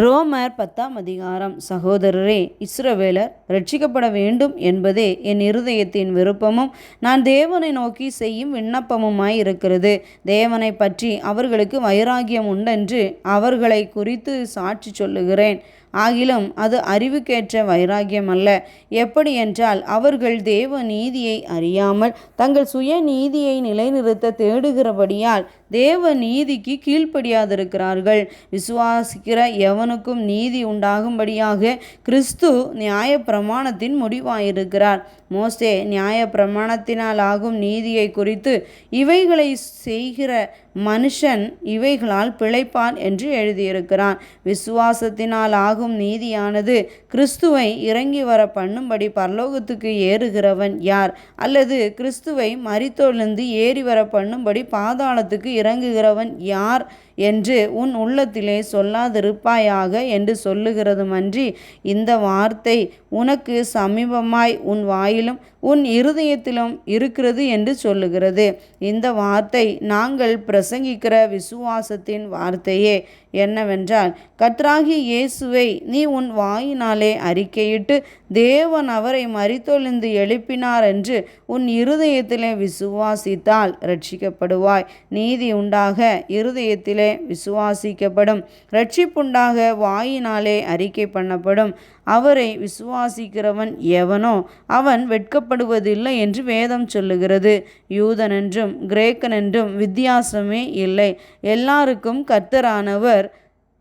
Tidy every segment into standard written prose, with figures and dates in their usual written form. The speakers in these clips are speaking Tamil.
ரோமர் 10ஆம் அதிகாரம். சகோதரரே, இஸ்ரவேலர் இரட்சிக்கப்பட வேண்டும் என்பதே என் இருதயத்தின் விருப்பமும் நான் தேவனை நோக்கி செய்யும் விண்ணப்பமுமாய் இருக்கிறது. தேவனை பற்றி அவர்களுக்கு வைராகியம் உண்டென்று அவர்களை குறித்து சாட்சி சொல்லுகிறேன். ஆகிலும் அது அறிவுக்கேற்ற வைராகியம் அல்ல. எப்படி என்றால், அவர்கள் தேவ நீதியை அறியாமல் தங்கள் சுய நீதியை நிலைநிறுத்த தேடுகிறபடியால் தேவ நீதிக்கு கீழ்ப்படியாதிருக்கிறார்கள். விசுவாசிக்கிற எவனுக்கும் நீதி உண்டாகும்படியாக கிறிஸ்து நியாயப்பிரமாணத்தின் முடிவாயிருக்கிறார். மோசே நியாயப்பிரமாணத்தினால் ஆகும் நீதியை குறித்து, இவைகளை செய்கிற மனுஷன் இவைகளால் பிழைப்பான் என்று எழுதியிருக்கிறான். விசுவாசத்தினால் ஆகும் நீதியானது கிறிஸ்துவை இறங்கி வர பண்ணும்படி பரலோகத்துக்கு ஏறுகிறவன் யார்? அல்லது கிறிஸ்துவை மரித்தொழுந்து ஏறி வர பண்ணும்படி பாதாளத்துக்கு இறங்குகிறவன் யார் என்று உன் உள்ளத்திலே சொல்லாதிருப்பாயாக என்று சொல்லுகிறதுமன்றி, இந்த வார்த்தை உனக்கு சமீபமாய் உன் வாயிலும் உன் இருதயத்திலும் இருக்கிறது என்று சொல்லுகிறது. இந்த வார்த்தை நாங்கள் பிரசங்கிக்கிற விசுவாசத்தின் வார்த்தையே. என்னவென்றால், கர்த்தராகிய இயேசுவை நீ உன் வாயினாலே அறிக்கையிட்டு தேவன் அவரை மரித்தொழுந்து எழுப்பினார் என்று உன் இருதயத்திலே விசுவாசித்தால் இரட்சிக்கப்படுவாய். நீதி உண்டாக இருதயத்திலே விசுவாசிக்கப்படும், இரட்சிப்புண்டாக வாயினாலே அறிக்கை பண்ணப்படும். அவரை விசுவாசிக்கிறவன் எவனோ அவன் வெட்கப்படுவதில்லை என்று வேதம் சொல்லுகிறது. யூதனென்றும் கிரேக்கனென்றும் வித்தியாசமே இல்லை. எல்லாருக்கும் கர்த்தரானவர்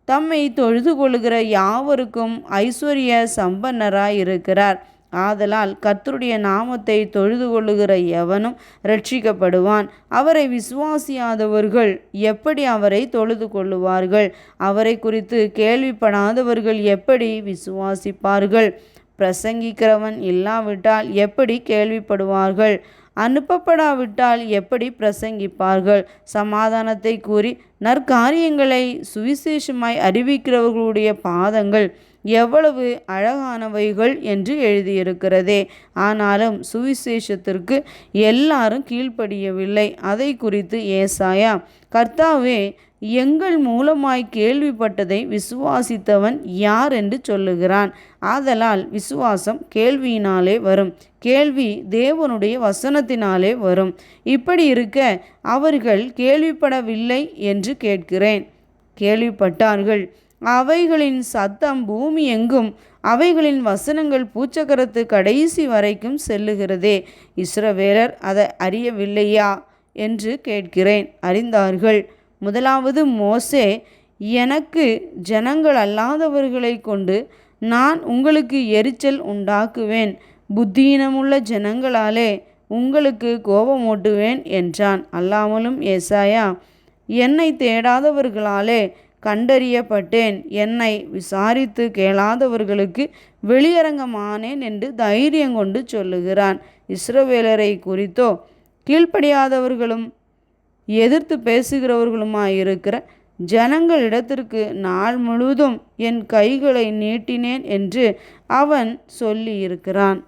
தம்மை தொழுது கொள்ளுகிற யாவருக்கும் ஐஸ்வர்ய சம்பன்னராயிருக்கிறார். ஆதலால் கர்த்தருடைய நாமத்தை தொழுது கொள்ளுகிற எவனும் இரட்சிக்கப்படுவான். அவரை விசுவாசியாதவர்கள் எப்படி அவரை தொழுது கொள்ளுவார்கள்? அவரை குறித்து கேள்விப்படாதவர்கள் எப்படி விசுவாசிப்பார்கள்? பிரசங்கிக்கிறவன் இல்லாவிட்டால் எப்படி கேள்விப்படுவார்கள்? அனுப்பப்படாவிட்டால் எப்படி பிரசங்கிப்பார்கள்? சமாதானத்தை கூறி நற்காரியங்களை சுவிசேஷமாய் அறிவிக்கிறவர்களுடைய பாதங்கள் எவ்வளவு அழகானவைகள் என்று எழுதியிருக்கிறதே. ஆனாலும் சுவிசேஷத்திற்கு எல்லாரும் கீழ்ப்படியவில்லை. அதை குறித்து ஏசாயா, கர்த்தாவே, எங்கள் மூலமாய் கேள்விப்பட்டதை விசுவாசித்தவன் யார் என்று சொல்லுகிறான். ஆதலால் விசுவாசம் கேள்வியினாலே வரும், கேள்வி தேவனுடைய வசனத்தினாலே வரும். இப்படி இருக்க அவர்கள் கேள்விப்படவில்லை என்று கேட்கிறேன். கேள்விப்பட்டார்கள். அவைகளின் சத்தம் பூமி எங்கும், அவைகளின் வசனங்கள் பூச்சக்கரத்து கடைசி வரைக்கும் செல்லுகிறதே. இஸ்ரவேலர் அதை அறியவில்லையா என்று கேட்கிறேன். அறிந்தார்கள். முதலாவது மோசே, எனக்கு ஜனங்கள் அல்லாதவர்களை கொண்டு நான் உங்களுக்கு எரிச்சல் உண்டாக்குவேன், புத்தீனமுள்ள ஜனங்களாலே உங்களுக்கு கோபமூட்டுவேன் என்றான். அல்லாமலும் ஏசாயா, என்னை தேடாதவர்களாலே கண்டறியப்பட்டேன், என்னை விசாரித்து கேளாதவர்களுக்கு வெளியரங்கமானேன் என்று தைரியம் கொண்டு சொல்லுகிறான். இஸ்ரவேலரை குறித்தோ கீழ்ப்படியாதவர்களும் எதிர்த்து பேசுகிறவர்களுமாயிருக்கிற ஜனங்களிடத்திற்கு நாள் முழுவதும் என் கைகளை நீட்டினேன் என்று அவன் சொல்லியிருக்கிறான்.